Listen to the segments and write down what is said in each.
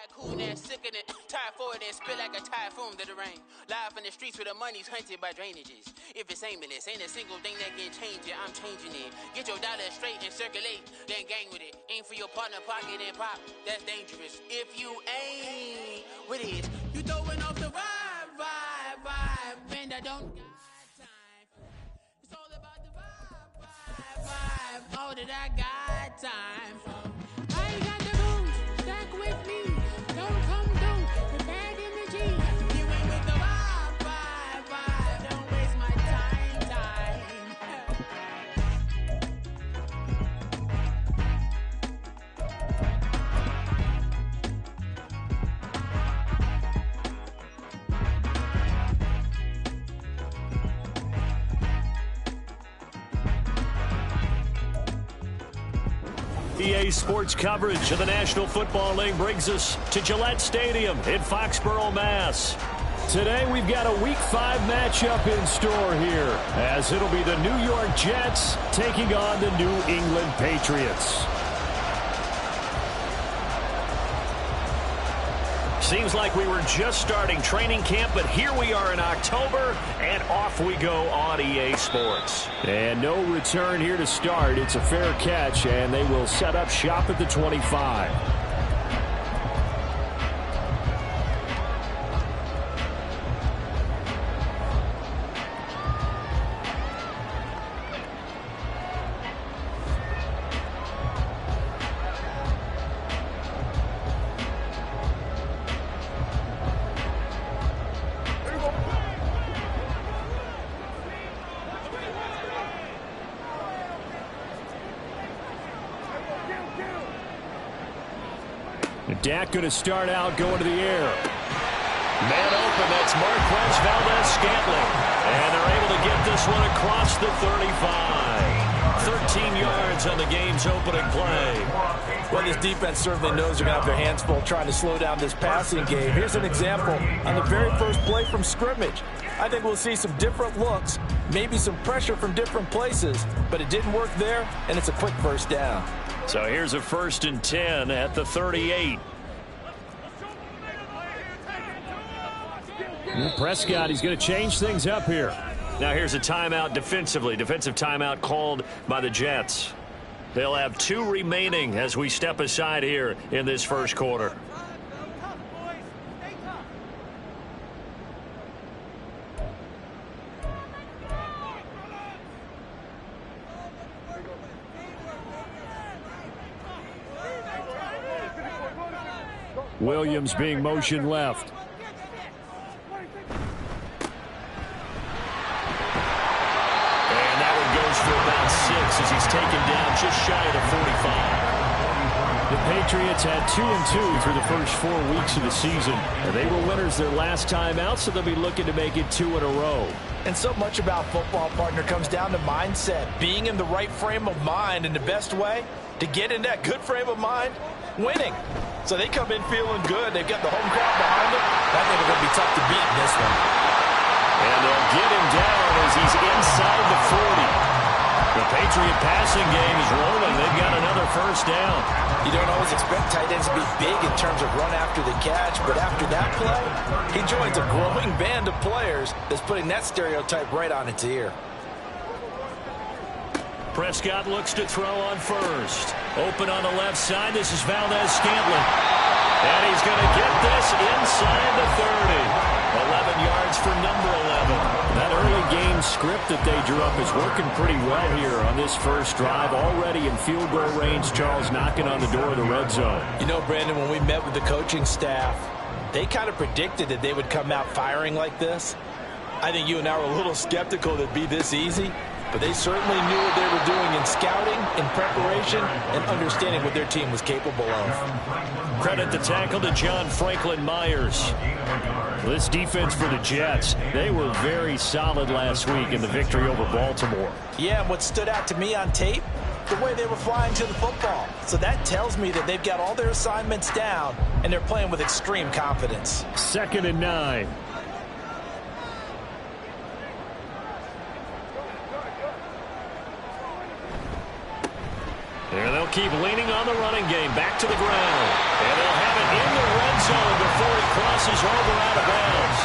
tycoon and sickening, tired for it and spit like a typhoon to the rain. Live in the streets where the money's hunted by drainages. If it's aimless, ain't a single thing that can change it. I'm changing it. Get your dollar straight and circulate, then gang with it. Aim for your partner, pocket and pop. That's dangerous. If you ain't with it, you throwing off the vibe, and I don't got time. It's all about the vibe. All that I got time for. I ain't got the booze, stack with me. Don't come through the bad energy. You ain't with the vibe. Don't waste my time. EA Sports coverage of the National Football League brings us to Gillette Stadium in Foxborough, Mass. Today we've got a Week 5 matchup in store here, as it'll be the New York Jets taking on the New England Patriots. Seems like we were just starting training camp, but here we are in October, and off we go on EA Sports. And no return here to start. It's a fair catch, and they will set up shop at the 25. Dak going to start out going to the air. Man open, that's Marquez Valdez-Scantling. And they're able to get this one across the 35. 13 yards on the game's opening play. Well, this defense certainly knows they're going to have their hands full trying to slow down this passing game. Here's an example on the very first play from scrimmage. I think we'll see some different looks, maybe some pressure from different places, but it didn't work there, and it's a quick first down. So here's a 1st and 10 at the 38. Prescott, he's going to change things up here. Now here's a timeout defensively. Defensive timeout called by the Jets. They'll have 2 remaining as we step aside here in this first quarter. Williams being motion left. For about 6 as he's taken down just shy of the 45. The Patriots had 2-2 through the first 4 weeks of the season. And they were winners their last time out, so they'll be looking to make it 2 in a row. And so much about football, partner, comes down to mindset. Being in the right frame of mind, and the best way to get in that good frame of mind, winning. So they come in feeling good. They've got the home crowd behind them. I think it's going to be tough to beat in this one. And they'll get him down as he's inside the 40. The Patriot passing game is rolling. They've got another first down. You don't always expect tight ends to be big in terms of run after the catch, but after that play, he joins a growing band of players that's putting that stereotype right on its ear. Prescott looks to throw on first. Open on the left side. This is Valdez-Scantling. And he's going to get this inside the 30. 11 yards for number 11. That early game script that they drew up is working pretty well here on this first drive. Already in field goal range, Charles knocking on the door of the red zone. You know, Brandon, when we met with the coaching staff, they kind of predicted that they would come out firing like this. I think you and I were a little skeptical that it'd be this easy, but they certainly knew what they were doing in scouting, in preparation, and understanding what their team was capable of. Credit the tackle to John Franklin Myers. This defense for the Jets, they were very solid last week in the victory over Baltimore. Yeah, and what stood out to me on tape, the way they were flying to the football. So that tells me that they've got all their assignments down, and they're playing with extreme confidence. 2nd and 9. There they'll keep leaning on the running game. Back to the ground. And they'll have it in the red zone before he crosses over out of bounds.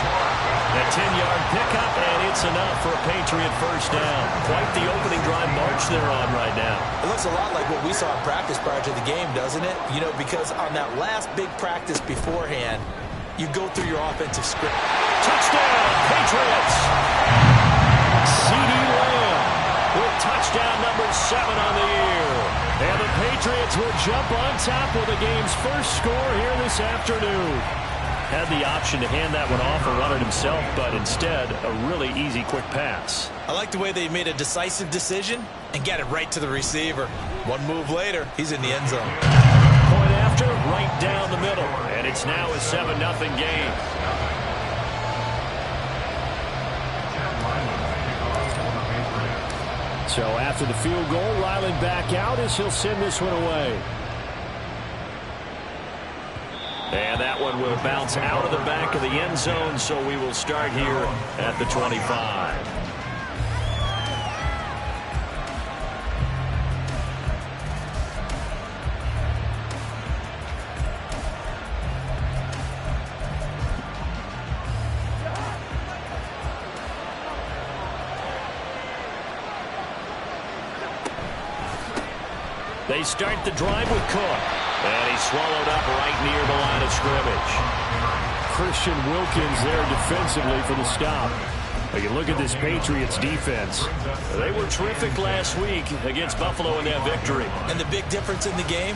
A 10-yard pickup, and it's enough for a Patriot first down. Quite the opening drive march they're on right now. It looks a lot like what we saw in practice prior to the game, doesn't it? You know, because on that last big practice beforehand, you go through your offensive script. Touchdown, Patriots! C.D. Lamb with touchdown number 7 on the year. And the Patriots will jump on top with the game's first score here this afternoon. Had the option to hand that one off or run it himself, but instead, a really easy, quick pass. I like the way they made a decisive decision and got it right to the receiver. One move later, he's in the end zone. Point after, right down the middle. And it's now a 7-0 game. So after the field goal, Ryland back out as he'll send this one away. And that one will bounce out of the back of the end zone, so we will start here at the 25. They start the drive with Cook. And he's swallowed up right near the line of scrimmage. Christian Wilkins there defensively for the stop. You look at this Patriots defense. They were terrific last week against Buffalo in that victory. And the big difference in the game,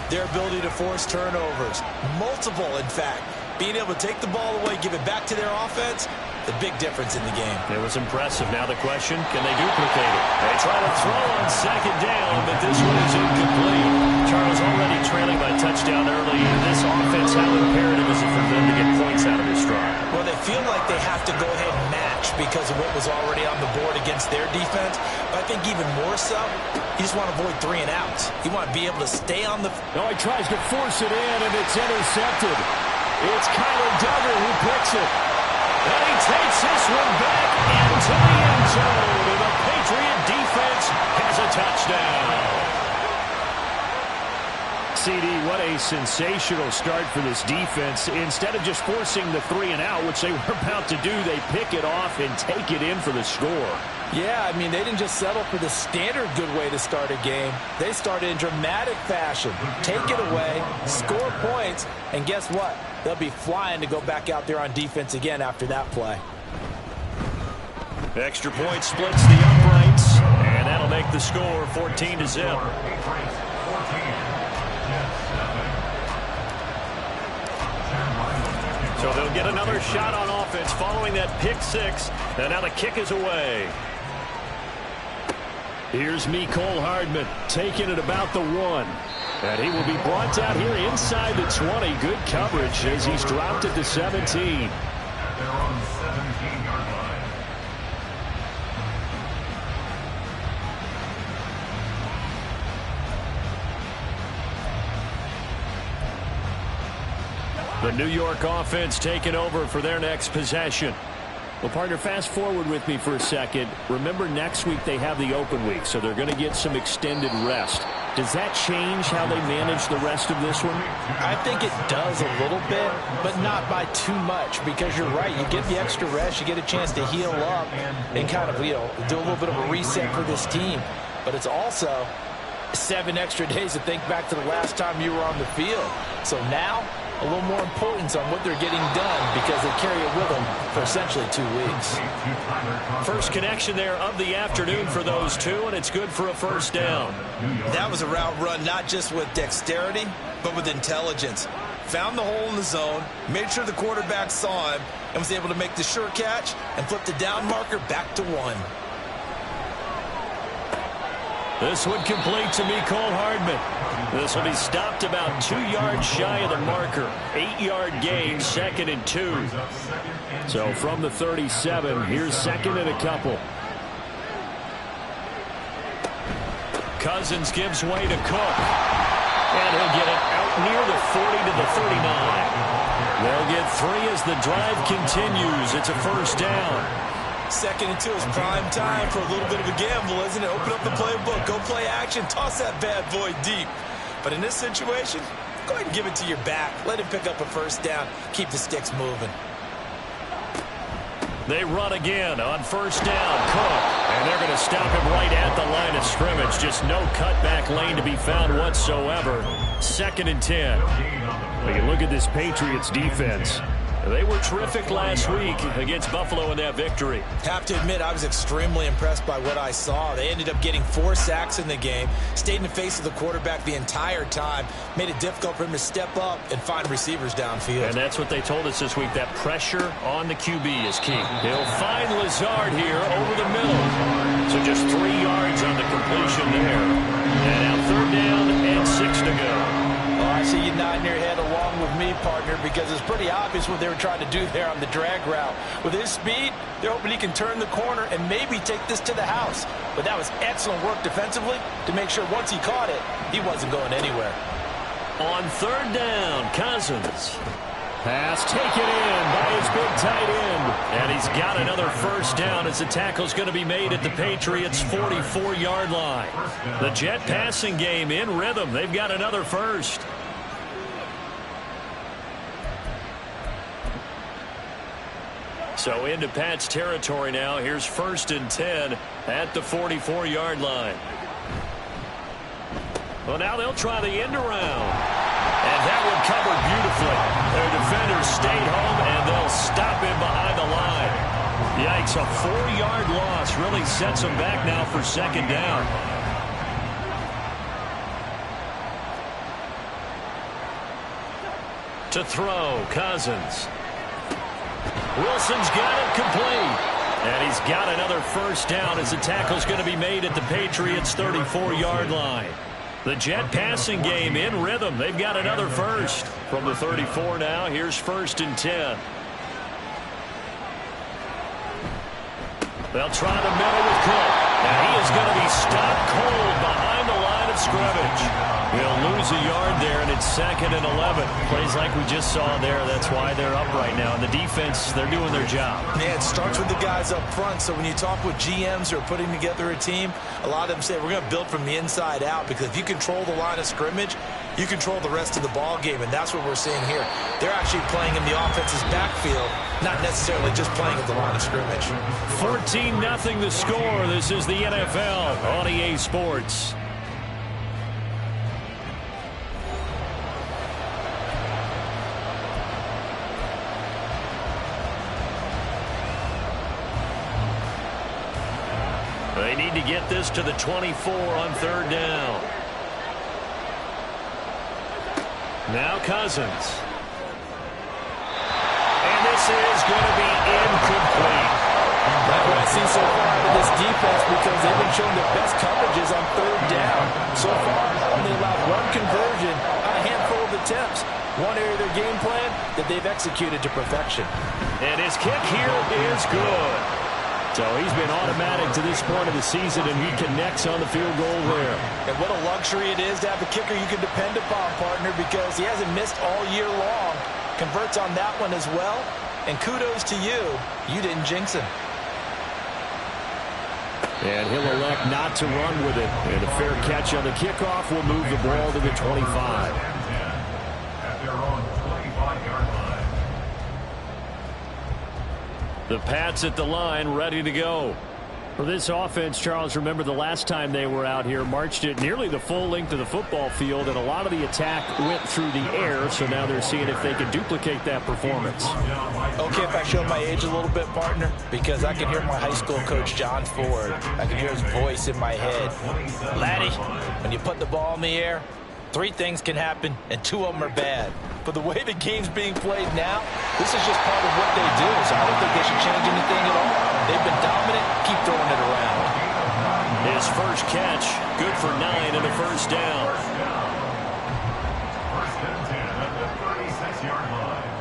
their ability to force turnovers. Multiple, in fact. Being able to take the ball away, give it back to their offense, the big difference in the game. It was impressive. Now the question, can they duplicate it? They try to throw on second down, but this one is incomplete. Charles already trailing by touchdown early in this offense. How imperative is it for them to get points out of this drive? Well, they feel like they have to go ahead and match because of what was already on the board against their defense. But I think even more so, you just want to avoid 3 and outs. You want to be able to stay on the... No, he tries to force it in, and it's intercepted. It's Kyler Duggar who picks it. And he takes this one back into the end zone. And the Patriot defense has a touchdown. CD, what a sensational start for this defense. Instead of just forcing the 3 and out, which they were about to do, they pick it off and take it in for the score. Yeah, I mean, they didn't just settle for the standard good way to start a game. They started in dramatic fashion. Take it away, score points, and guess what? They'll be flying to go back out there on defense again after that play. Extra point splits the uprights, and that'll make the score 14-0. So they'll get another shot on offense following that pick 6, and now the kick is away. Here's Mecole Hardman taking it about the 1. And he will be brought down here inside the 20. Good coverage as he's dropped it to 17. The New York offense taking over for their next possession. Well, partner, fast forward with me for a second. Remember, next week they have the open week, so they're going to get some extended rest. Does that change how they manage the rest of this one? I think it does a little bit, but not by too much, because you're right. You get the extra rest, you get a chance to heal up and kind of, do a little bit of a reset for this team. But it's also 7 extra days to think back to the last time you were on the field. So now, a little more importance on what they're getting done because they carry it with them for essentially 2 weeks. First connection there of the afternoon for those two, and it's good for a first down. That was a route run not just with dexterity, but with intelligence. Found the hole in the zone, made sure the quarterback saw him, and was able to make the sure catch and flip the down marker back to 1. This one complete to Mecole Hardman. This will be stopped about 2 yards shy of the marker. 8-yard gain, 2nd and 2. So from the 37, here's 2nd and a couple. Cousins gives way to Cook. And he'll get it out near the 40 to the 39. They'll get 3 as the drive continues. It's a first down. 2nd and 2 is prime time for a little bit of a gamble, isn't it? Open up the playbook, go play action, toss that bad boy deep. But in this situation, go ahead and give it to your back. Let him pick up a first down. Keep the sticks moving. They run again on first down. Cook. And they're going to stop him right at the line of scrimmage. Just no cutback lane to be found whatsoever. 2nd and 10. When you look at this Patriots defense, they were terrific last week against Buffalo in that victory. Have to admit, I was extremely impressed by what I saw. They ended up getting 4 sacks in the game, stayed in the face of the quarterback the entire time, made it difficult for him to step up and find receivers downfield. And that's what they told us this week, that pressure on the QB is key. He'll find Lazard here over the middle. So just 3 yards on the completion there. And now 3rd down and 6 to go. I see you nodding your head along with me, partner, because it's pretty obvious what they were trying to do there on the drag route. With his speed, they're hoping he can turn the corner and maybe take this to the house. But that was excellent work defensively to make sure once he caught it, he wasn't going anywhere. On 3rd down, Cousins. Pass taken in by his big tight end. And he's got another first down as the tackle's going to be made at the Patriots' 44-yard line. The Jet passing game in rhythm. They've got another first. So into Pat's territory now. Here's 1st and 10 at the 44-yard line. Well, now they'll try the end around. And that one covered beautifully. Their defenders stayed home, and they'll stop him behind the line. Yikes, a 4-yard loss really sets them back now for 2nd down. To throw, Cousins. Wilson's got it complete. And he's got another first down as the tackle's going to be made at the Patriots' 34-yard line. The Jet passing game in rhythm. They've got another first. From the 34 now, here's 1st and 10. They'll try the middle with Cook. And he is going to be stopped cold behind the line of scrimmage. He'll lose a yard there, and it's 2nd and 11. Plays like we just saw there. That's why they're up right now. And the defense, they're doing their job. Yeah, it starts with the guys up front. So when you talk with GMs who are putting together a team, a lot of them say we're going to build from the inside out, because if you control the line of scrimmage, you control the rest of the ball game, and that's what we're seeing here. They're actually playing in the offense's backfield, not necessarily just playing at the line of scrimmage. 14-0 the score. This is the NFL on EA Sports. They need to get this to the 24 on 3rd down. Now Cousins. And this is going to be incomplete. That's what I see so far out of this defense, because they've been showing their best coverages on 3rd down. So far, only allowed 1 conversion on a handful of attempts. One area of their game plan that they've executed to perfection. And his kick here is good. So he's been automatic to this point of the season, and he connects on the field goal there. And what a luxury it is to have a kicker you can depend upon, partner, because he hasn't missed all year long. Converts on that one as well. And kudos to you. You didn't jinx him. And he'll elect not to run with it. And a fair catch on the kickoff will move the ball to the 25. At their own 25-yard line. The Pats at the line, ready to go. For this offense, Charles, remember the last time they were out here, marched it nearly the full length of the football field, and a lot of the attack went through the air, so now they're seeing if they can duplicate that performance. Okay, if I show my age a little bit, partner, because I can hear my high school coach, John Ford. I can hear his voice in my head. Laddie, when you put the ball in the air, 3 things can happen, and 2 of them are bad. But the way the game's being played now, this is just part of what they do, so I don't think they should change anything at all. They've been dominant. Keep throwing it around. His first catch, good for 9 and a first down. First and 10 at the 36-yard line.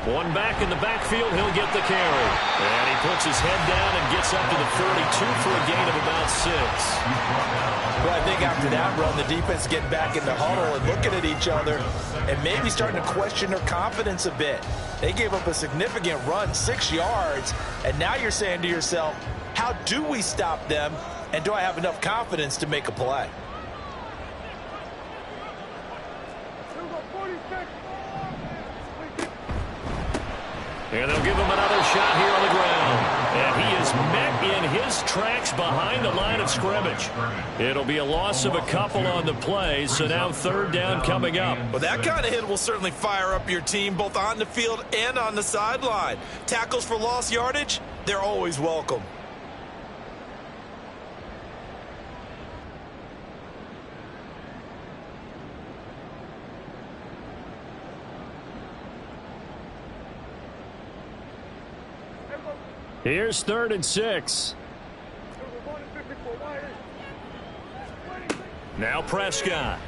One back in the backfield, he'll get the carry. And he puts his head down and gets up to the 42 for a gain of about 6. Well, I think after that run, the defense getting back in the huddle and looking at each other and maybe starting to question their confidence a bit. They gave up a significant run, 6 yards, and now you're saying to yourself, how do we stop them, and do I have enough confidence to make a play? And they'll give him another shot here on the ground. And he is met in his tracks behind the line of scrimmage. It'll be a loss of a couple on the play, so now third down coming up. Well, that kind of hit will certainly fire up your team both on the field and on the sideline. Tackles for lost yardage, they're always welcome. Here's 3rd and 6. Now Prescott.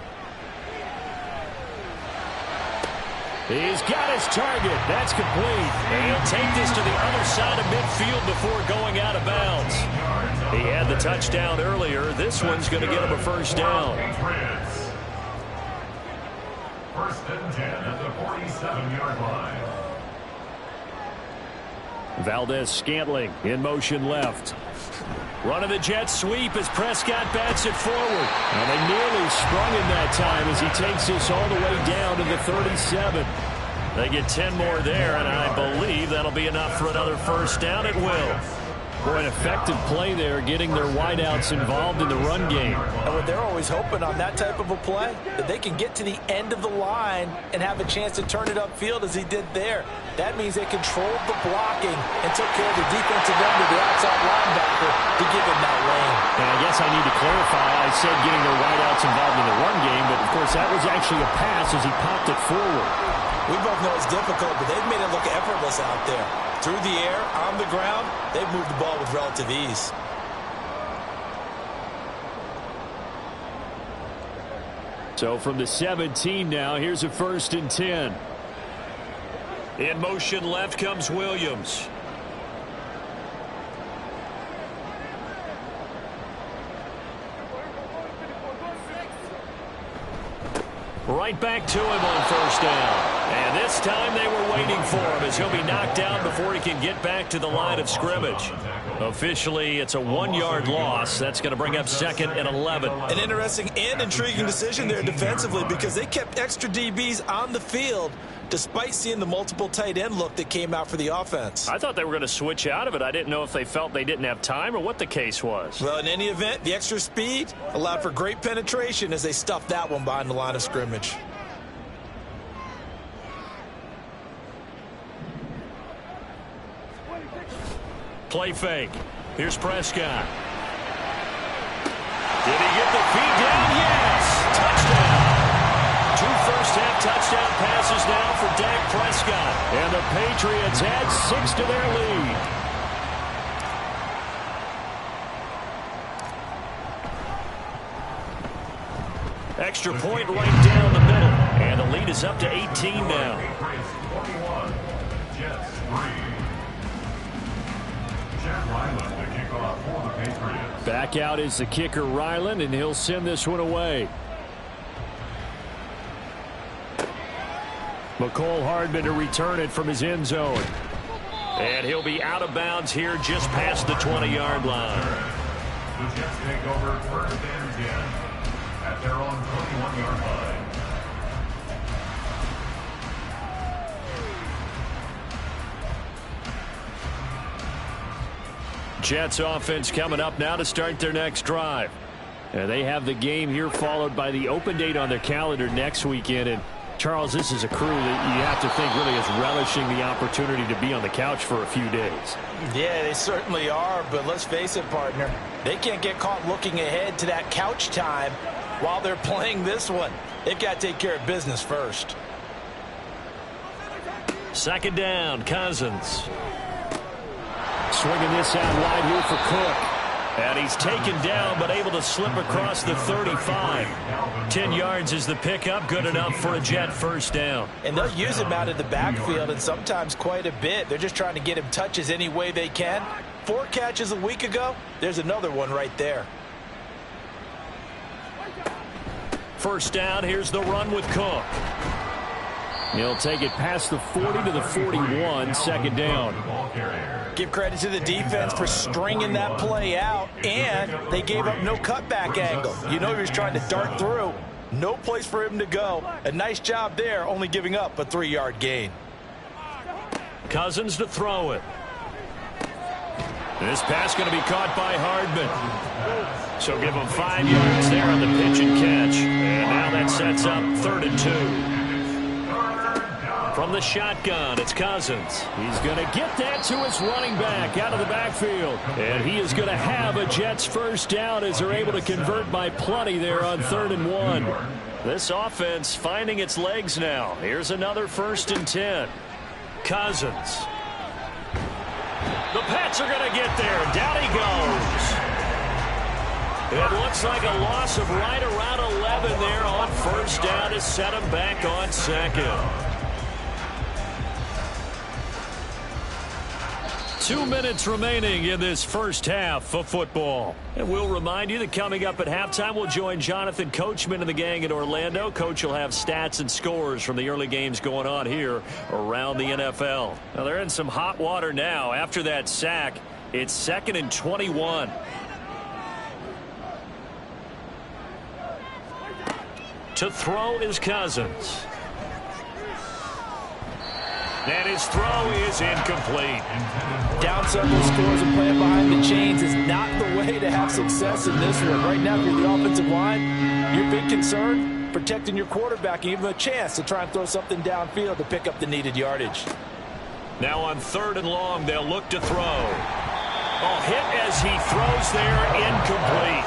He's got his target. That's complete. And he'll take this to the other side of midfield before going out of bounds. He had the touchdown earlier. This one's going to get him a first down. First and 10 at the 47-yard line. Valdez-Scantling in motion left. Running the jet sweep as Prescott bats it forward. And they nearly sprung him that time as he takes this all the way down to the 37. They get 10 more there, and I believe that'll be enough for another first down. It will. For an effective play there, getting their wideouts involved in the run game. And what they're always hoping on that type of a play, that they can get to the end of the line and have a chance to turn it upfield as he did there. That means they controlled the blocking and took care of the defensive end of the outside linebacker to give him that lane. And I guess I need to clarify. I said getting their wideouts involved in the run game, but of course that was actually a pass as he popped it forward. We both know it's difficult, but they've made it look effortless out there. Through the air, on the ground, they've moved the ball with relative ease. So from the 17 now, here's a 1st and 10. In motion left comes Williams. Right back to him on first down. And this time they were waiting for him as he'll be knocked down before he can get back to the line of scrimmage. Officially, it's a 1-yard loss. That's going to bring up 2nd and 11. An interesting and intriguing decision there defensively because they kept extra DBs on the field despite seeing the multiple tight end look that came out for the offense. I thought they were going to switch out of it. I didn't know if they felt they didn't have time or what the case was. Well, in any event, the extra speed allowed for great penetration as they stuffed that one behind the line of scrimmage. Play fake. Here's Prescott. Did he get the feet down? Yes! Touchdown! 2 first-half touchdown passes now for Dak Prescott. And the Patriots add 6 to their lead. Extra point right down the middle. And the lead is up to 18 now. Back out is the kicker, Ryland, and he'll send this one away. McCole Hardman to return it from his end zone. And he'll be out of bounds here just past the 20-yard line. The Jets take over 1st and 10 at their own 21-yard line. Jets offense coming up now to start their next drive. And they have the game here followed by the open date on their calendar next weekend. And Charles, this is a crew that you have to think really is relishing the opportunity to be on the couch for a few days. Yeah, they certainly are, but let's face it, partner. They can't get caught looking ahead to that couch time while they're playing this one. They've got to take care of business first. 2nd down, Cousins. Swinging this out wide here for Cook. And he's taken down but able to slip across the 35. 10 yards is the pickup. Good enough for a Jet first down. And they'll use him out of the backfield and sometimes quite a bit. They're just trying to get him touches any way they can. 4 catches a week ago. There's another one right there. First down. Here's the run with Cook. He'll take it past the 40 to the 41, second down. Give credit to the defense for stringing that play out, and they gave up no cutback angle. You know he was trying to dart through. No place for him to go. A nice job there, only giving up a 3-yard gain. Cousins to throw it. This pass going to be caught by Hardman. So give him 5 yards there on the pitch and catch. And now that sets up 3rd and 2. From the shotgun, it's Cousins. He's going to get that to his running back out of the backfield. And he is going to have a Jets first down as they're able to convert by plenty there on 3rd and 1. This offense finding its legs now. Here's another 1st and 10. Cousins. The Pats are going to get there. Down he goes. It looks like a loss of right around 11 there on 1st down to set him back on 2nd. 2 minutes remaining in this first half of football. And we'll remind you that coming up at halftime, we'll join Jonathan Coachman and the gang in Orlando. Coach will have stats and scores from the early games going on here around the NFL. Now, they're in some hot water now. After that sack, it's 2nd and 21. To throw is Cousins. And his throw is incomplete. Down several scores and playing behind the chains is not the way to have success in this one. Right now, if you're the offensive line, your big concern, protecting your quarterback and give him a chance to try and throw something downfield to pick up the needed yardage. Now on 3rd and long, they'll look to throw. Oh, hit as he throws there, incomplete.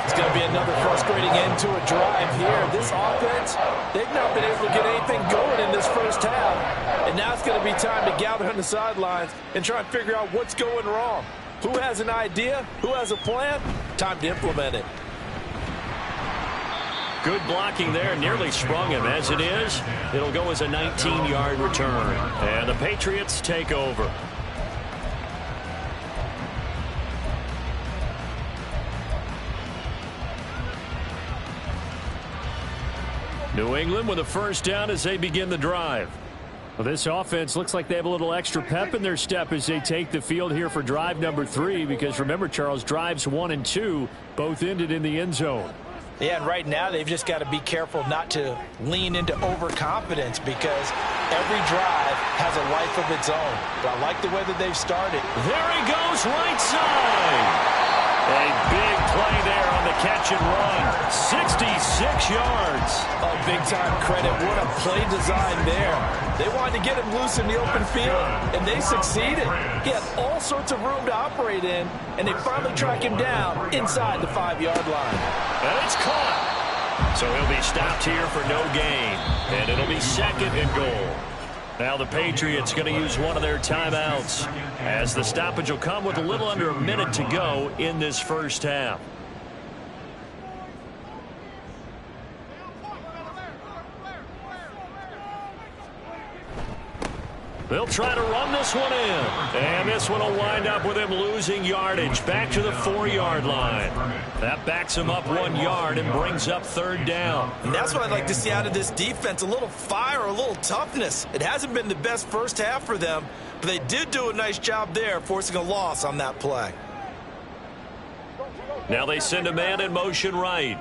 It's going to be another frustrating end to a drive here. This offense, they've not been able to get anything going in this first half. And now it's going to be time to gather on the sidelines and try and figure out what's going wrong. Who has an idea? Who has a plan? Time to implement it. Good blocking there. Nearly sprung him. As it is, it'll go as a 19-yard return. And the Patriots take over. New England with a first down as they begin the drive. Well, this offense looks like they have a little extra pep in their step as they take the field here for drive number 3, because remember, Charles, drives 1 and 2 both ended in the end zone. Yeah, and right now they've just got to be careful not to lean into overconfidence, because every drive has a life of its own. But I like the way that they've started. There he goes, right side. A big play there on the catch and run. 66 yards. Oh, big-time credit. What a play design there. They wanted to get him loose in the open field, and they succeeded. He had all sorts of room to operate in, and they finally track him down inside the 5-yard line. And it's caught. So he'll be stopped here for no gain, and it'll be 2nd and goal. Now the Patriots going to use one of their timeouts, as the stoppage will come with a little under a minute to go in this first half. They'll try to run this one in. And this one will wind up with him losing yardage back to the 4-yard line. That backs him up 1 yard and brings up 3rd down. And that's what I'd like to see out of this defense, a little fire, a little toughness. It hasn't been the best first half for them, but they did do a nice job there, forcing a loss on that play. Now they send a man in motion right.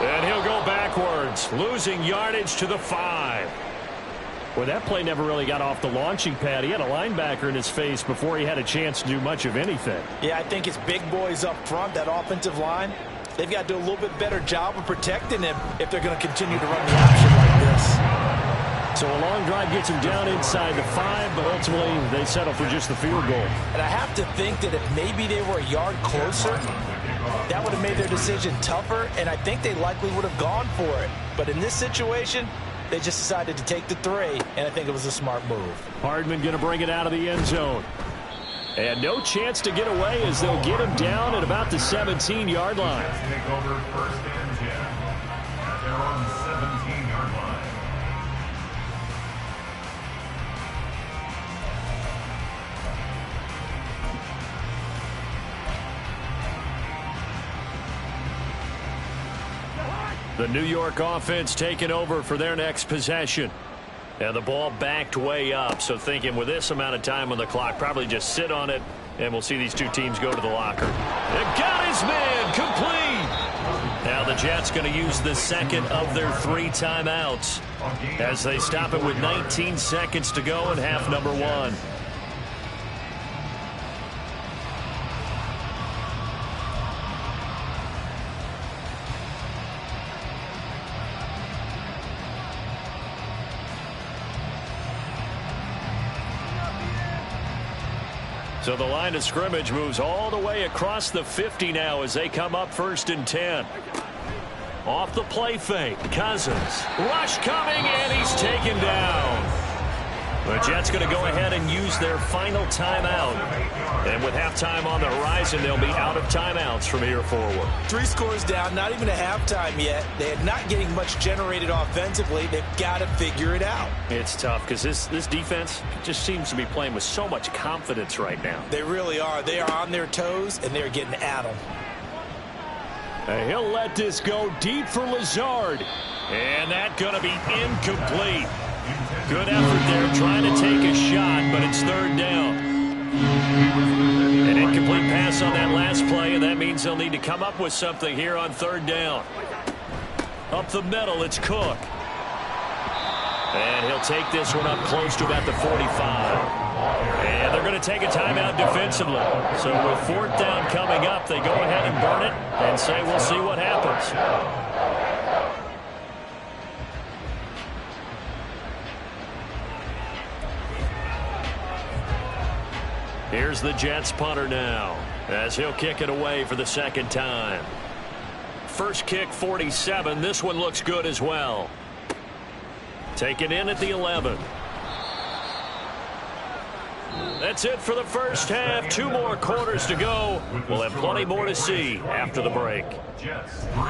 And he'll go backwards, losing yardage to the 5. Well, that play never really got off the launching pad. He had a linebacker in his face before he had a chance to do much of anything. Yeah, I think his big boys up front, that offensive line, they've got to do a little bit better job of protecting him if they're going to continue to run the option like this. So a long drive gets him down inside the 5, but ultimately they settle for just the field goal. And I have to think that if maybe they were a yard closer, that would have made their decision tougher, and I think they likely would have gone for it. But in this situation, they just decided to take the 3, and I think it was a smart move. Hardman going to bring it out of the end zone. And no chance to get away as they'll get him down at about the 17-yard line. Take over 1st and 10 at their own 17-yard line. The New York offense taking over for their next possession. And the ball backed way up, so thinking with this amount of time on the clock, probably just sit on it, and we'll see these two teams go to the locker. And got his man complete. Now the Jets going to use the second of their 3 timeouts as they stop it with 19 seconds to go in half number 1. So the line of scrimmage moves all the way across the 50 now as they come up 1st and 10. Off the play fake, Cousins. Rush coming, and he's taken down. The Jets going to go ahead and use their final timeout. And with halftime on the horizon, they'll be out of timeouts from here forward. 3 scores down, not even a halftime yet. They are not getting much generated offensively. They've got to figure it out. It's tough because this defense just seems to be playing with so much confidence right now. They really are. They are on their toes, and they're getting at them. He'll let this go deep for Lazard. And that's going to be incomplete. Good effort there trying to take a shot, but it's 3rd down. An incomplete pass on that last play, and that means they'll need to come up with something here on 3rd down. Up the middle, it's Cook. And he'll take this one up close to about the 45. And they're going to take a timeout defensively. So with 4th down coming up, they go ahead and burn it and say we'll see what happens. Here's the Jets punter now as he'll kick it away for the 2nd time. First kick 47. This one looks good as well. Taken in at the 11. That's it for the first half. 2 more quarters to go. We'll have plenty more to see after the break. Jets 3.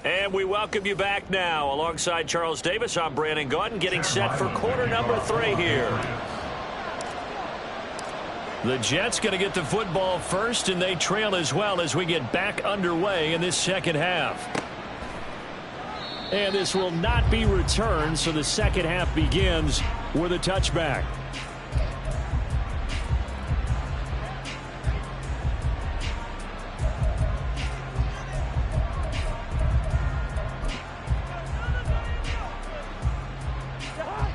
And we welcome you back now. Alongside Charles Davis, I'm Brandon Gaudin, getting set for quarter number 3 here. The Jets going to get the football first, and they trail as well as we get back underway in this 2nd half. And this will not be returned, so the 2nd half begins with a touchback.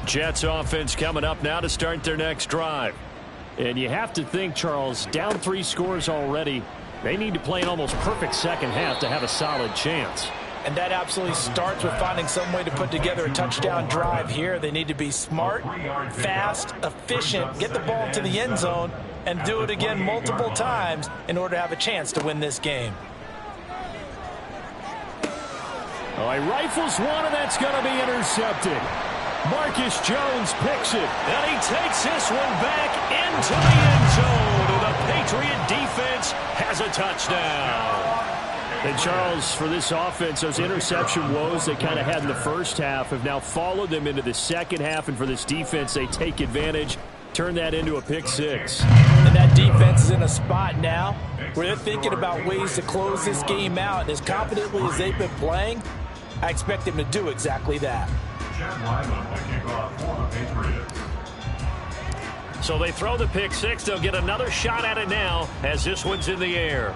Jets offense coming up now to start their next drive. And you have to think, Charles, down 3 scores already. They need to play an almost perfect 2nd half to have a solid chance. And that absolutely starts with finding some way to put together a touchdown drive here. They need to be smart, fast, efficient, get the ball into the end zone, and do it again multiple times in order to have a chance to win this game. Oh, he rifles one, and that's going to be intercepted. Marcus Jones picks it, and he takes this one back into the end zone. And the Patriot defense has a touchdown. And, Charles, for this offense, those interception woes they kind of had in the first half have now followed them into the 2nd half. And for this defense, they take advantage, turn that into a pick 6. And that defense is in a spot now where they're thinking about ways to close this game out. And as confidently as they've been playing, I expect them to do exactly that. So they throw the pick 6. They'll get another shot at it now as this one's in the air.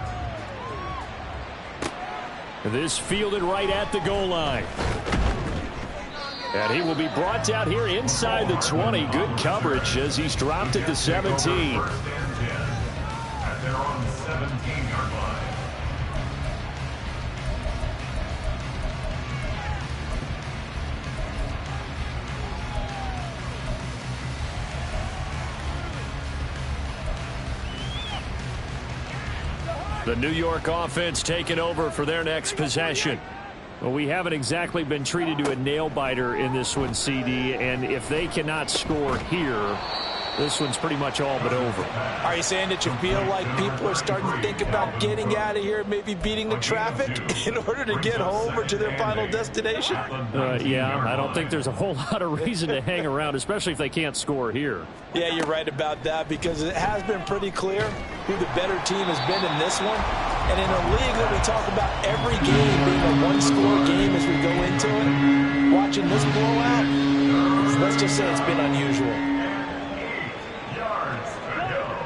This fielded right at the goal line. And he will be brought down here inside the 20. Good coverage as he's dropped at the 17. At their own 17-yard line. The New York offense taking over for their next possession. Well, we haven't exactly been treated to a nail-biter in this one, CD, and if they cannot score here, This one's pretty much all but over. Are you saying that you feel like people are starting to think about getting out of here, maybe beating the traffic in order to get home or to their final destination? Yeah, I don't think there's a whole lot of reason to hang around, especially if they can't score here. Yeah, you're right about that, because it has been pretty clear who the better team has been in this one. And in a league that we talk about every game being a one-score game as we go into it, watching this blowout, let's just say it's been unusual.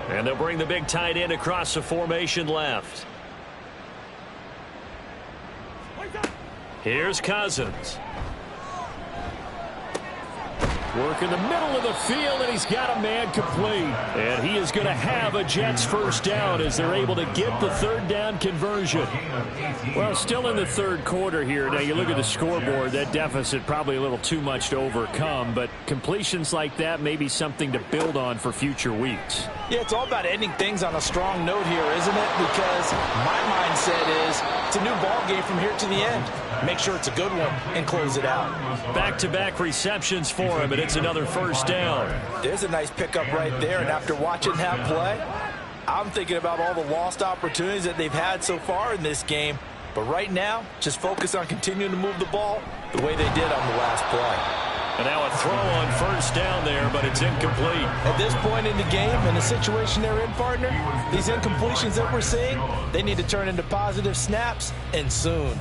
And they'll bring the big tight end across the formation left. Here's Cousins. Work in the middle of the field, and he's got a man complete. And he is going to have a Jets first down as they're able to get the third down conversion. Well, still in the third quarter here. Now, you look at the scoreboard, that deficit probably a little too much to overcome, but completions like that may be something to build on for future weeks. Yeah, it's all about ending things on a strong note here, isn't it? Because my mindset is it's a new ball game from here to the end. Make sure it's a good one and close it out. Back-to-back receptions for him, and it's another first down. There's a nice pickup right there, and after watching that play, I'm thinking about all the lost opportunities that they've had so far in this game. But right now, just focus on continuing to move the ball the way they did on the last play. And now a throw on first down there, but it's incomplete. At this point in the game, in the situation they're in, partner, these incompletions that we're seeing, they need to turn into positive snaps, and soon.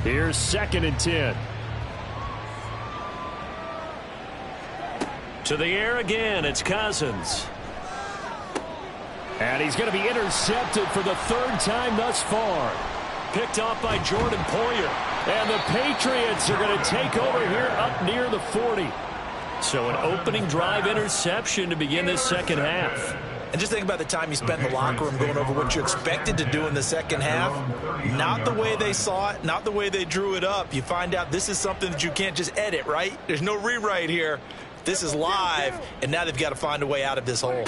Here's 2nd and 10. To the air again, it's Cousins. And he's going to be intercepted for the third time thus far. Picked off by Jordan Poyer. And the Patriots are going to take over here up near the 40. So an opening drive interception to begin this second half. And just think about the time you spent in the locker room going over what you expected to do in the second half. Not the way they saw it, not the way they drew it up. You find out this is something that you can't just edit, right? There's no rewrite here. This is live, and now they've got to find a way out of this hole.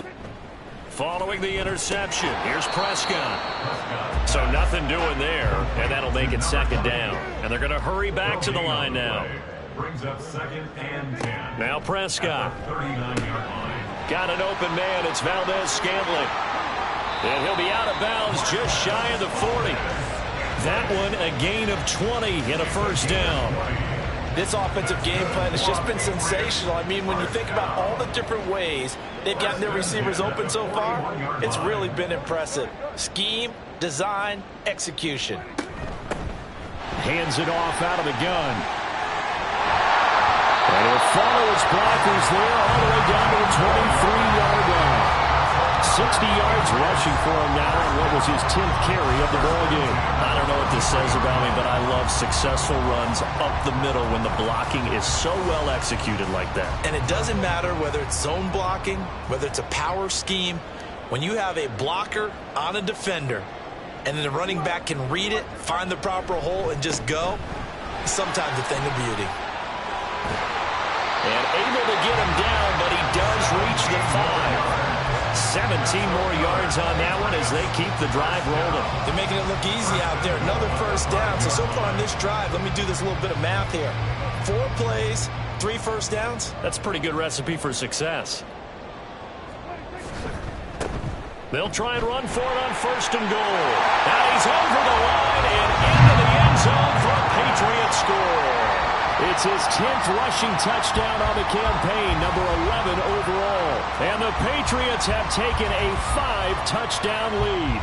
Following the interception, here's Prescott. So nothing doing there, and that'll make it second down. And they're going to hurry back to the line now. Brings up 2nd and 10. Now Prescott. 39-yard line. Got an open man. It's Valdez-Scantling. And he'll be out of bounds just shy of the 40. That one a gain of 20 and a first down. This offensive game plan has just been sensational. I mean, when you think about all the different ways they've gotten their receivers open so far, it's really been impressive. Scheme, design, execution. Hands it off out of the gun. And he'll follow his blockers there all the way down to the 23-yard line. 60 yards rushing for him now on what was his 10th carry of the ball game. I don't know what this says about me, but I love successful runs up the middle when the blocking is so well executed like that. And it doesn't matter whether it's zone blocking, whether it's a power scheme. When you have a blocker on a defender and then the running back can read it, find the proper hole, and just go, sometimes a thing of beauty. And able to get him down, but he does reach the 5. 17 more yards on that one as they keep the drive rolling. They're making it look easy out there. Another first down. So far on this drive, let me do this little bit of math here. 4 plays, 3 first downs. That's a pretty good recipe for success. They'll try and run for it on 1st and goal. Now he's over the line and into the end zone for a Patriot score. It's his 10th rushing touchdown on the campaign, number 11 overall. And the Patriots have taken a 5-touchdown lead.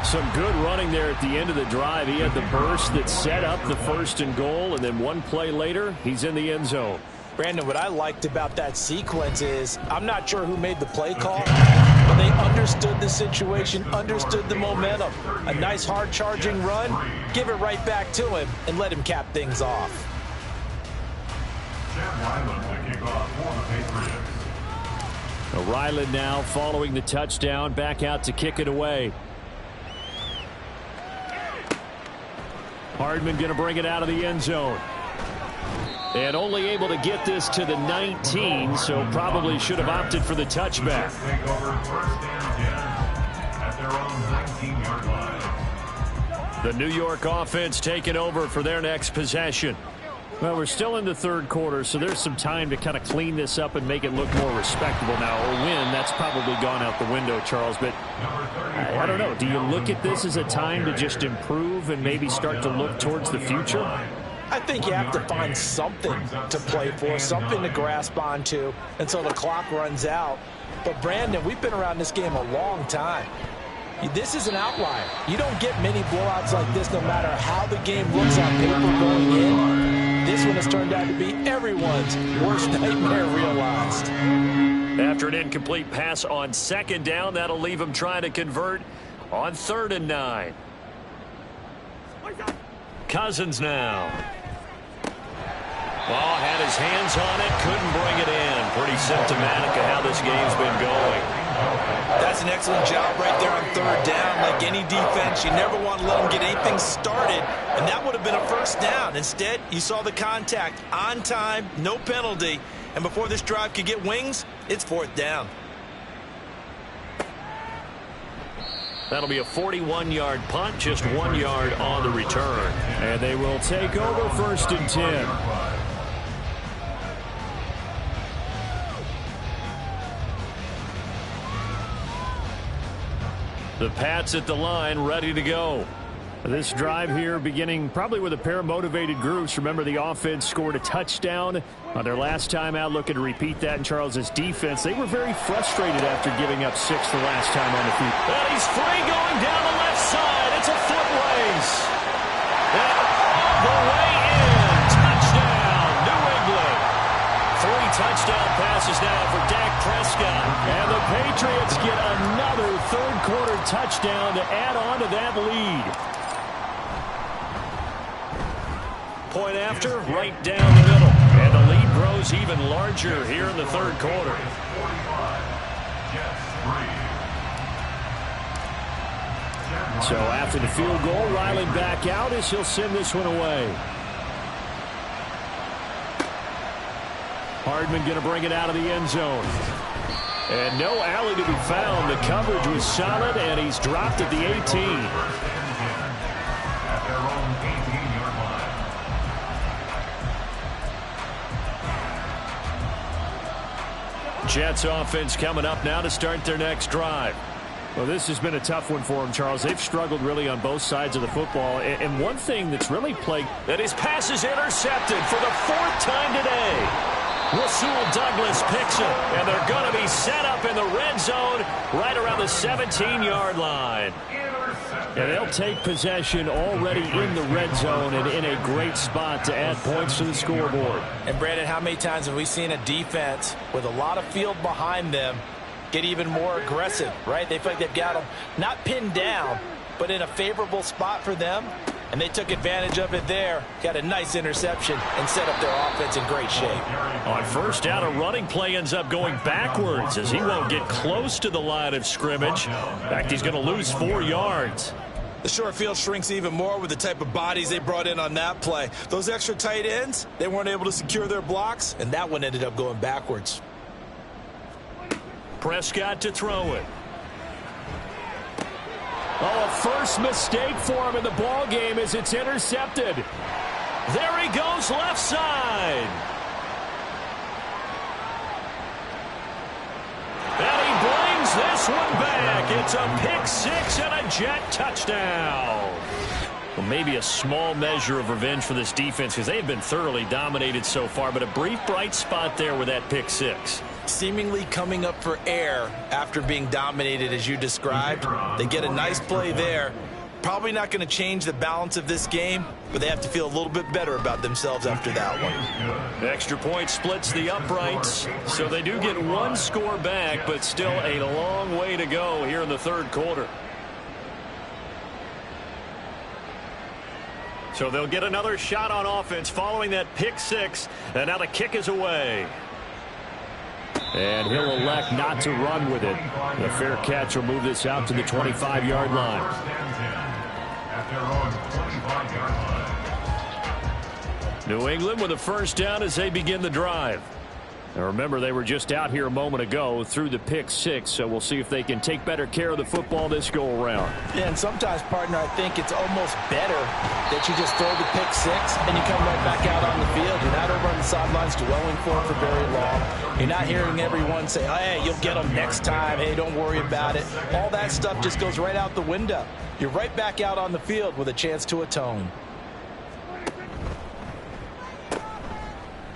Some good running there at the end of the drive. He had the burst that set up the 1st and goal, and then one play later, he's in the end zone. Brandon, what I liked about that sequence is I'm not sure who made the play call, but they understood the situation, understood the momentum. A nice hard-charging run, give it right back to him, and let him cap things off. Ryland now following the touchdown, back out to kick it away. Hardman going to bring it out of the end zone. And only able to get this to the 19, so probably should have opted for the touchback. The New York offense taking over for their next possession. Well, we're still in the third quarter, so there's some time to kind of clean this up and make it look more respectable now. A win, that's probably gone out the window, Charles. But I don't know. Do you look at this as a time to just improve and maybe start to look towards the future? I think you have to find something to play for, something to grasp onto until the clock runs out. But, Brandon, we've been around this game a long time. This is an outlier. You don't get many blowouts like this no matter how the game looks on paper going in. This one has turned out to be everyone's worst nightmare realized. After an incomplete pass on second down, that'll leave him trying to convert on 3rd and 9. Cousins now. Ball had his hands on it, couldn't bring it in. Pretty symptomatic of how this game's been going. That's an excellent job right there on 3rd down. Like any defense, you never want to let them get anything started, and that would have been a 1st down. Instead, you saw the contact on time, no penalty, and before this drive could get wings, it's 4th down. That'll be a 41-yard punt, just 1 yard on the return. And they will take over 1st and 10. The Pats at the line, ready to go. This drive here beginning probably with a pair of motivated groups. Remember, the offense scored a touchdown on their last time out. Looking to repeat that in Charles's defense. They were very frustrated after giving up 6 the last time on the field. And he's free going down the left side. It's a foot race. And the way in. Touchdown, New England. 3 touchdown passes now for Dak Prescott. And the Patriots get another third-quarter touchdown to add on to that lead. Point after, right down the middle. And the lead grows even larger here in the third quarter. So after the field goal, Riley back out as he'll send this one away. Hardman going to bring it out of the end zone. And no alley to be found. The coverage was solid, and he's dropped at the 18. Jets offense coming up now to start their next drive. Well, this has been a tough one for them, Charles. They've struggled really on both sides of the football. And one thing that's really plagued that his pass is intercepted for the 4th time today. Rasul Douglas picks it, and they're going to be set up in the red zone right around the 17-yard line. And they'll take possession already in the red zone and in a great spot to add points to the scoreboard. And, Brandon, how many times have we seen a defense with a lot of field behind them get even more aggressive, right? They feel like they've got them not pinned down, but in a favorable spot for them. And they took advantage of it there, got a nice interception, and set up their offense in great shape. On 1st down, a running play ends up going backwards as he won't get close to the line of scrimmage. In fact, he's going to lose 4 yards. The short field shrinks even more with the type of bodies they brought in on that play. Those extra tight ends, they weren't able to secure their blocks, and that one ended up going backwards. Prescott to throw it. Oh, a first mistake for him in the ball game as it's intercepted. There he goes, left side. And he brings this one back. It's a pick 6 and a Jet touchdown. Well, maybe a small measure of revenge for this defense because they have been thoroughly dominated so far, but a brief bright spot there with that pick 6. Seemingly coming up for air after being dominated as you described. They get a nice play there. Probably not going to change the balance of this game, but they have to feel a little bit better about themselves after that one. Extra point splits the uprights, so they do get 1 score back, but still a long way to go here in the third quarter. So they'll get another shot on offense following that pick 6, and now the kick is away. And he'll elect not to run with it. The fair catch will move this out to the 25-yard line. New England with a 1st down as they begin the drive. Now remember, they were just out here a moment ago through the pick six, so we'll see if they can take better care of the football this go-around. Yeah, and sometimes, partner, I think it's almost better that you just throw the pick six and you come right back out on the field. You're not over on the sidelines dwelling for it for very long. You're not hearing everyone say, oh, hey, you'll get them next time. Hey, don't worry about it. All that stuff just goes right out the window. You're right back out on the field with a chance to atone.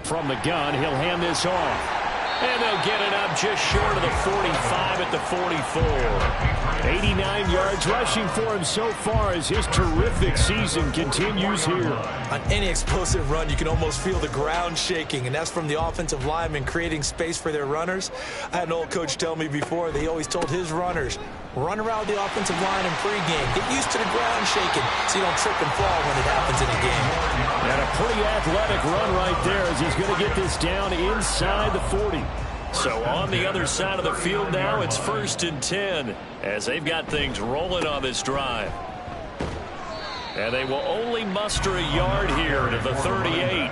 From the gun, he'll hand this off. And they'll get it up just short of the 45 at the 44. 89 yards rushing for him so far as his terrific season continues here. On any explosive run, you can almost feel the ground shaking, and that's from the offensive linemen creating space for their runners. I had an old coach tell me before, he always told his runners, run around the offensive line in pregame. Get used to the ground shaking so you don't trip and fall when it happens in a game. And a pretty athletic run right there as he's going to get this down inside the 40. So on the other side of the field now, it's 1st and 10 as they've got things rolling on this drive. And they will only muster a yard here to the 38.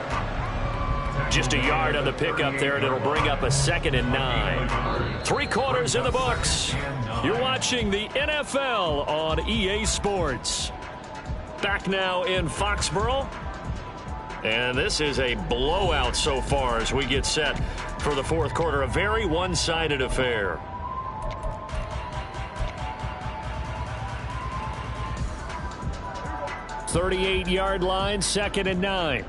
Just a yard on the pickup there, and it'll bring up a 2nd and 9. 3 quarters in the books. You're watching the NFL on EA Sports. Back now in Foxborough. And this is a blowout so far as we get set for the 4th quarter. A very one-sided affair. .38-yard line, 2nd and 9.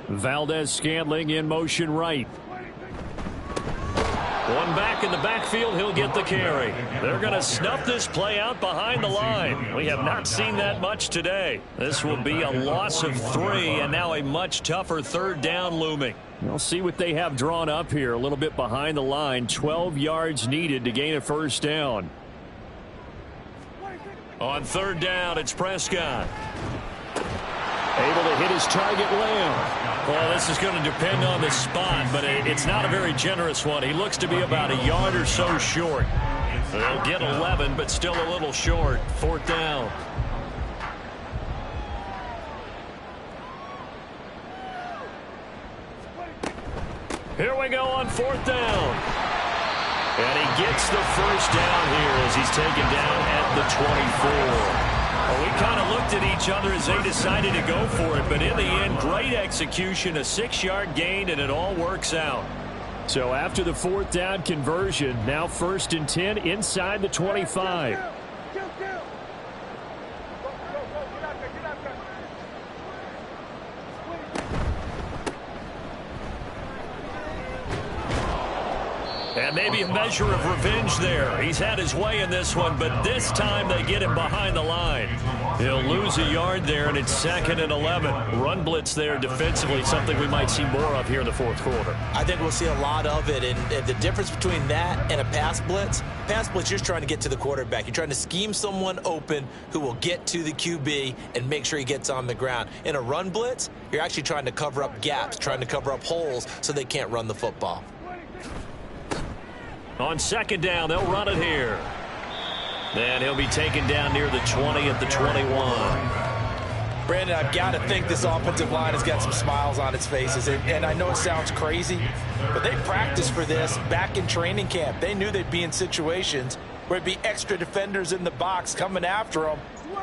Valdez-Scantling in motion right. One back in the backfield, he'll get the carry. They're going to snuff this play out behind the line. We have not seen that much today. This will be a loss of 3, and now a much tougher 3rd down looming. We'll see what they have drawn up here. A little bit behind the line. 12 yards needed to gain a 1st down. On 3rd down, it's Prescott. Able to hit his target, Lamb. Well, this is going to depend on the spot, but it's not a very generous one. He looks to be about a yard or so short. They'll get 11, but still a little short. 4th down. Here we go on 4th down. And he gets the 1st down here as he's taken down at the 24. Well, we kind of looked at each other as they decided to go for it, but in the end, great execution, a 6-yard gain, and it all works out. So after the 4th down conversion, now 1st and 10 inside the 25. And maybe a measure of revenge there. He's had his way in this one, but this time they get him behind the line. He'll lose a yard there, and it's 2nd and 11. Run blitz there defensively, something we might see more of here in the 4th quarter. I think we'll see a lot of it, and the difference between that and a pass blitz, you're just trying to get to the quarterback. You're trying to scheme someone open who will get to the QB and make sure he gets on the ground. In a run blitz, you're actually trying to cover up gaps, trying to cover up holes so they can't run the football. On 2nd down, they'll run it here. Then he'll be taken down near the 20 at the 21. Brandon, I've got to think this offensive line has got some smiles on its faces. And I know it sounds crazy, but they practiced for this back in training camp. They knew they'd be in situations where it'd be extra defenders in the box coming after them,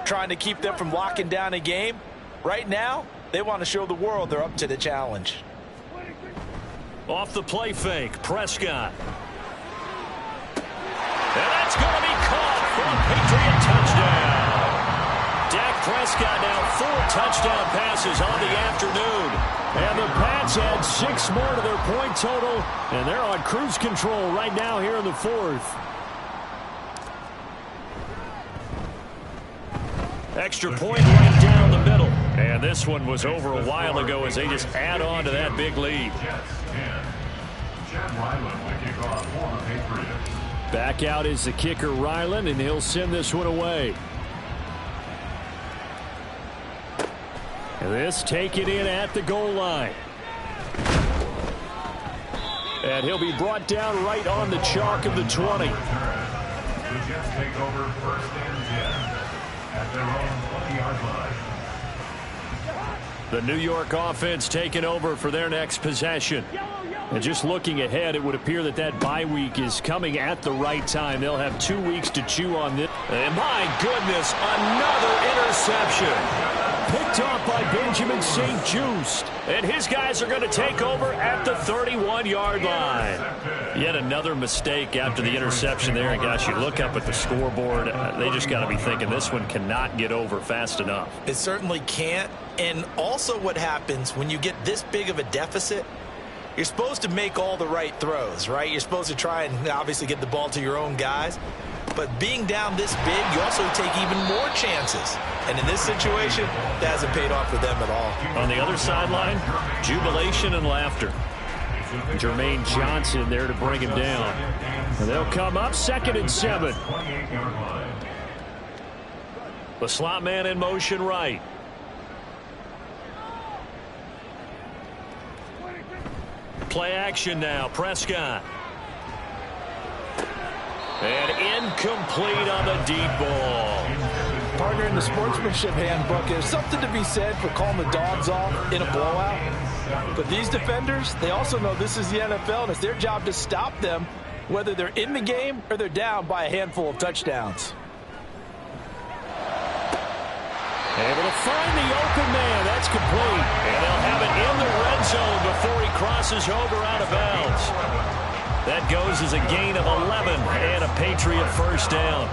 trying to keep them from locking down a game. Right now, they want to show the world they're up to the challenge. Off the play fake, Prescott. And that's going to be caught for a Patriot touchdown. Dak Prescott now 4 touchdown passes on the afternoon. And the Pats add 6 more to their point total. And they're on cruise control right now here in the 4th. Extra point right down the middle. And this one was over a while ago as they just add on to that big lead. Back out is the kicker, Ryland, and he'll send this one away. And this taken in at the goal line. And he'll be brought down right on the chalk of the 20. The Jets take over 1st and 10 at their own 20-yard line. The New York offense taking over for their next possession. And just looking ahead, it would appear that that bye week is coming at the right time. They'll have 2 weeks to chew on this. And my goodness, another interception. Picked off by Benjamin St. Just. And his guys are going to take over at the 31-yard line. Yet another mistake after the interception there. And gosh, you look up at the scoreboard, they just got to be thinking this one cannot get over fast enough. It certainly can't. And also what happens when you get this big of a deficit, you're supposed to make all the right throws, right? You're supposed to try and obviously get the ball to your own guys. But being down this big, you also take even more chances. And in this situation, that hasn't paid off for them at all. On the other sideline, jubilation and laughter. Jermaine Johnson there to bring him down. And they'll come up 2nd and 7. The slot man in motion right. Play action now. Prescott. And incomplete on the deep ball. Partner, in the sportsmanship handbook, there's something to be said for calling the dogs off in a blowout. But these defenders, they also know this is the NFL, and it's their job to stop them, whether they're in the game or they're down by a handful of touchdowns. Able to find the open man. That's complete. And they'll have it in the red zone before he crosses over out of bounds. That goes as a gain of 11 and a Patriot first down.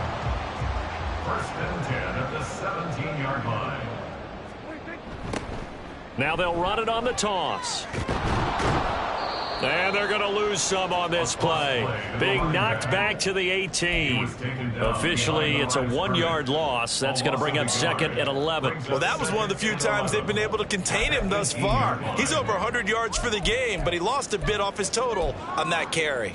1st and 10 at the 17-yard line. Now they'll run it on the toss. And they're going to lose some on this play. Being knocked back to the 18. Officially, it's a 1-yard loss. That's going to bring up 2nd and 11. Well, that was one of the few times they've been able to contain him thus far. He's over 100 yards for the game, but he lost a bit off his total on that carry.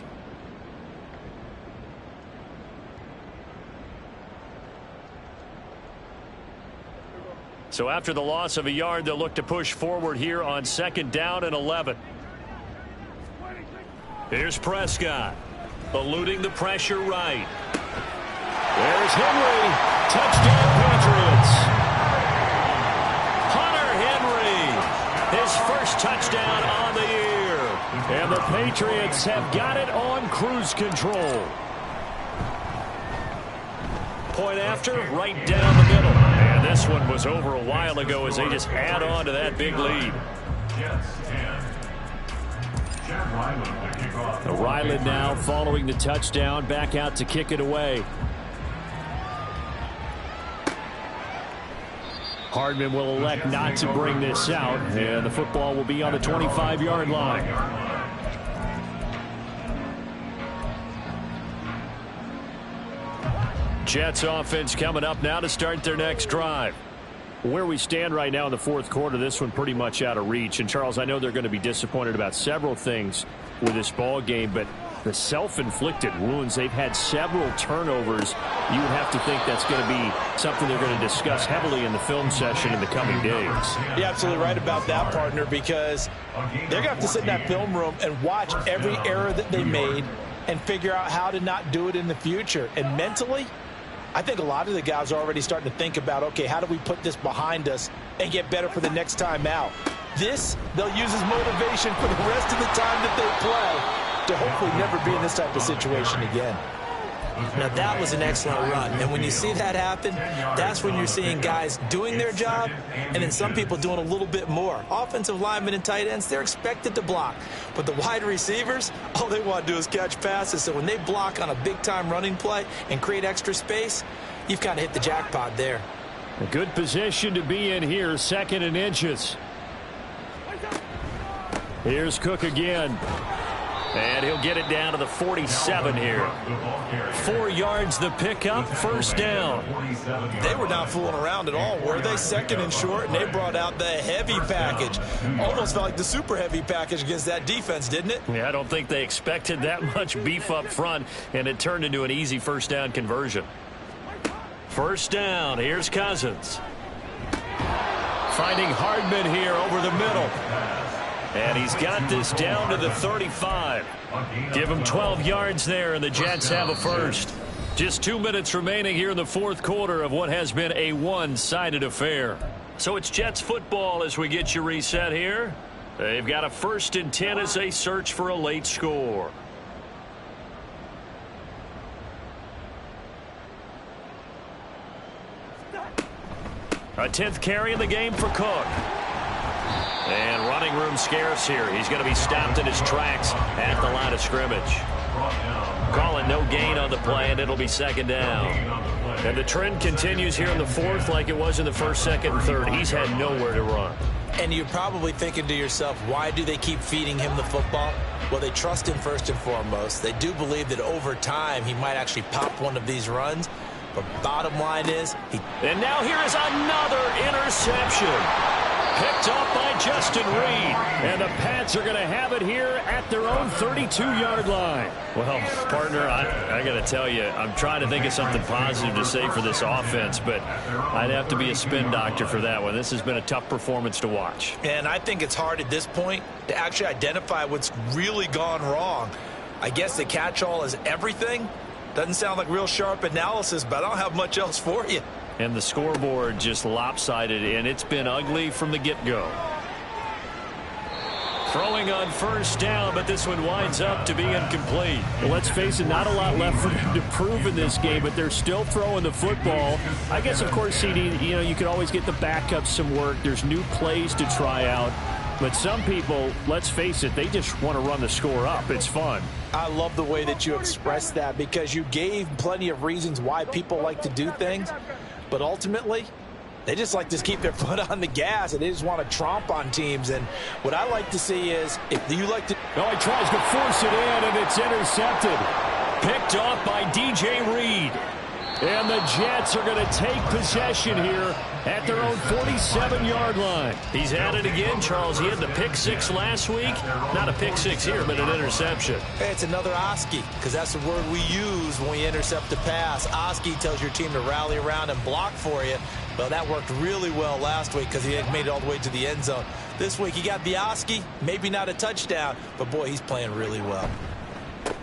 So after the loss of a yard, they'll look to push forward here on 2nd down and 11. Here's Prescott, eluding the pressure right. There's Henry. Touchdown, Patriots. Hunter Henry, his first touchdown on the year. And the Patriots have got it on cruise control. Point after, right down the middle. And this one was over a while ago as they just add on to that big lead. Ryland now following the touchdown, back out to kick it away. Hardman will elect not to bring this out, and the football will be on the 25-yard line. Jets offense coming up now to start their next drive. Where we stand right now in the 4th quarter, this one pretty much out of reach. And, Charles, I know they're going to be disappointed about several things with this ball game, but the self-inflicted wounds, they've had several turnovers. You would have to think that's going to be something they're going to discuss heavily in the film session in the coming days. You're absolutely right about that, partner, because they're going to have to sit in that film room and watch every error that they made and figure out how to not do it in the future. And mentally, I think a lot of the guys are already starting to think about, okay, how do we put this behind us and get better for the next time out? This, they'll use as motivation for the rest of the time that they play to hopefully never be in this type of situation again. Now, that was an excellent run. And when you see that happen, that's when you're seeing guys doing their job and then some people doing a little bit more. Offensive linemen and tight ends, they're expected to block. But the wide receivers, all they want to do is catch passes. So when they block on a big-time running play and create extra space, you've kind of hit the jackpot there. A good position to be in here, 2nd and inches. Here's Cook again. And he'll get it down to the 47 here. 4 yards the pickup, first down. They were not fooling around at all, were they? 2nd and short, and they brought out the heavy package. Almost felt like the super heavy package against that defense, didn't it? Yeah, I don't think they expected that much beef up front, and it turned into an easy first down conversion. First down, here's Cousins. Finding Hardman here over the middle. And he's got this down to the 35. Give him 12 yards there, and the Jets have a first. Just 2 minutes remaining here in the 4th quarter of what has been a one-sided affair. So it's Jets football as we get you reset here. They've got a 1st and 10 as they search for a late score. A 10th carry in the game for Cook. And running room scarce here. He's going to be stopped in his tracks at the line of scrimmage. Calling no gain on the play, and it'll be 2nd down. And the trend continues here in the 4th like it was in the 1st, 2nd, and 3rd. He's had nowhere to run. And you're probably thinking to yourself, why do they keep feeding him the football? Well, they trust him first and foremost. They do believe that over time he might actually pop one of these runs. But bottom line is, And now here is another interception. Picked up by Justin Reed. And the Pats are going to have it here at their own 32-yard line. Well, partner, I got to tell you, I'm trying to think of something positive to say for this offense, but I'd have to be a spin doctor for that one. This has been a tough performance to watch. and I think it's hard at this point to actually identify what's really gone wrong. I guess the catch-all is everything. Doesn't sound like real sharp analysis, but I don't have much else for you. And the scoreboard just lopsided, and it's been ugly from the get-go. Throwing on 1st down, but this one winds up to be incomplete. Well, let's face it, not a lot left for them to prove in this game, but they're still throwing the football. I guess, of course, CD, you could always get the backups some work. There's new plays to try out. But some people, let's face it, they just want to run the score up. It's fun. I love the way that you expressed that because you gave plenty of reasons why people like to do things. But ultimately, they just like to keep their foot on the gas, and they just want to tromp on teams. And what I like to see is, if you like to... Oh, he tries to force it in, and it's intercepted. Picked off by DJ Reed. And the Jets are going to take possession here at their own 47-yard line. He's at it again, Charles. He had the pick 6 last week. Not a pick 6 here, but an interception. Hey, it's another Oski, because that's the word we use when we intercept the pass. Oski tells your team to rally around and block for you. Well, that worked really well last week because he had made it all the way to the end zone. This week he got the Oski, maybe not a touchdown, but boy, he's playing really well.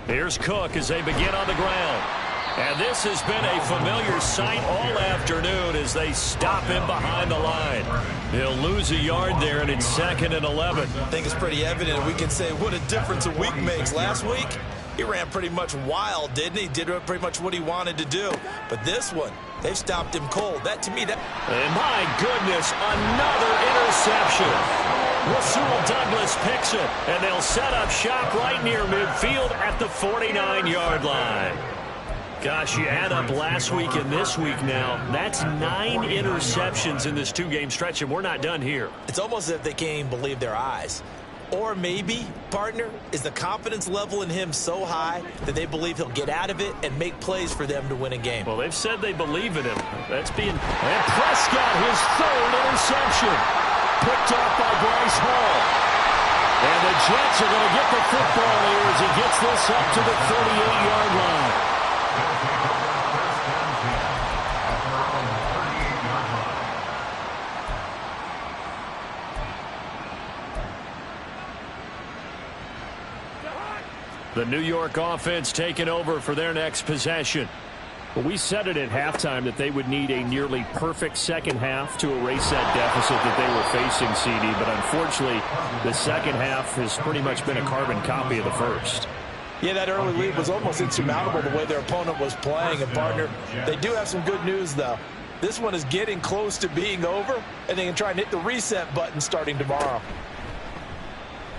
Here's Cook as they begin on the ground. And this has been a familiar sight all afternoon as they stop him behind the line. He'll lose a yard there, and it's 2nd and 11. I think it's pretty evident. We can say what a difference a week makes. Last week, he ran pretty much wild, didn't he? Did pretty much what he wanted to do. But this one, they've stopped him cold. That, to me, that... And my goodness, another interception. Rasul Douglas picks it, and they'll set up shop right near midfield at the 49-yard line. Gosh, you add up last week and this week now, that's 9 interceptions in this 2-game stretch, and we're not done here. It's almost as if they can't even believe their eyes. Or maybe, partner, is the confidence level in him so high that they believe he'll get out of it and make plays for them to win a game. Well, they've said they believe in him. That's being... And Prescott, his 3rd interception. Picked off by Bryce Hall. And the Jets are going to get the football here as he gets this up to the 38-yard line. The New York offense taking over for their next possession. Well, we said it at halftime that they would need a nearly perfect second half to erase that deficit that they were facing, CD. But unfortunately, the second half has pretty much been a carbon copy of the first. Yeah, that early lead was almost insurmountable the way their opponent was playing. And, partner, they do have some good news, though. This one is getting close to being over, and they can try and hit the reset button starting tomorrow.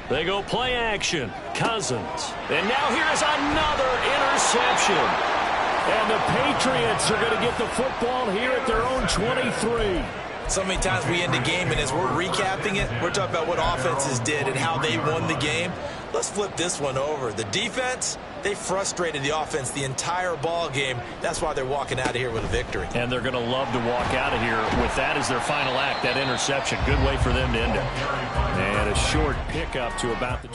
They go play action. Cousins. And now here is another interception. And the Patriots are going to get the football here at their own 23. So many times we end the game, and as we're recapping it, we're talking about what offenses did and how they won the game. Let's flip this one over. The defense, they frustrated the offense the entire ball game. That's why they're walking out of here with a victory. And they're going to love to walk out of here with that as their final act, that interception. Good way for them to end it. And a short pickup to about the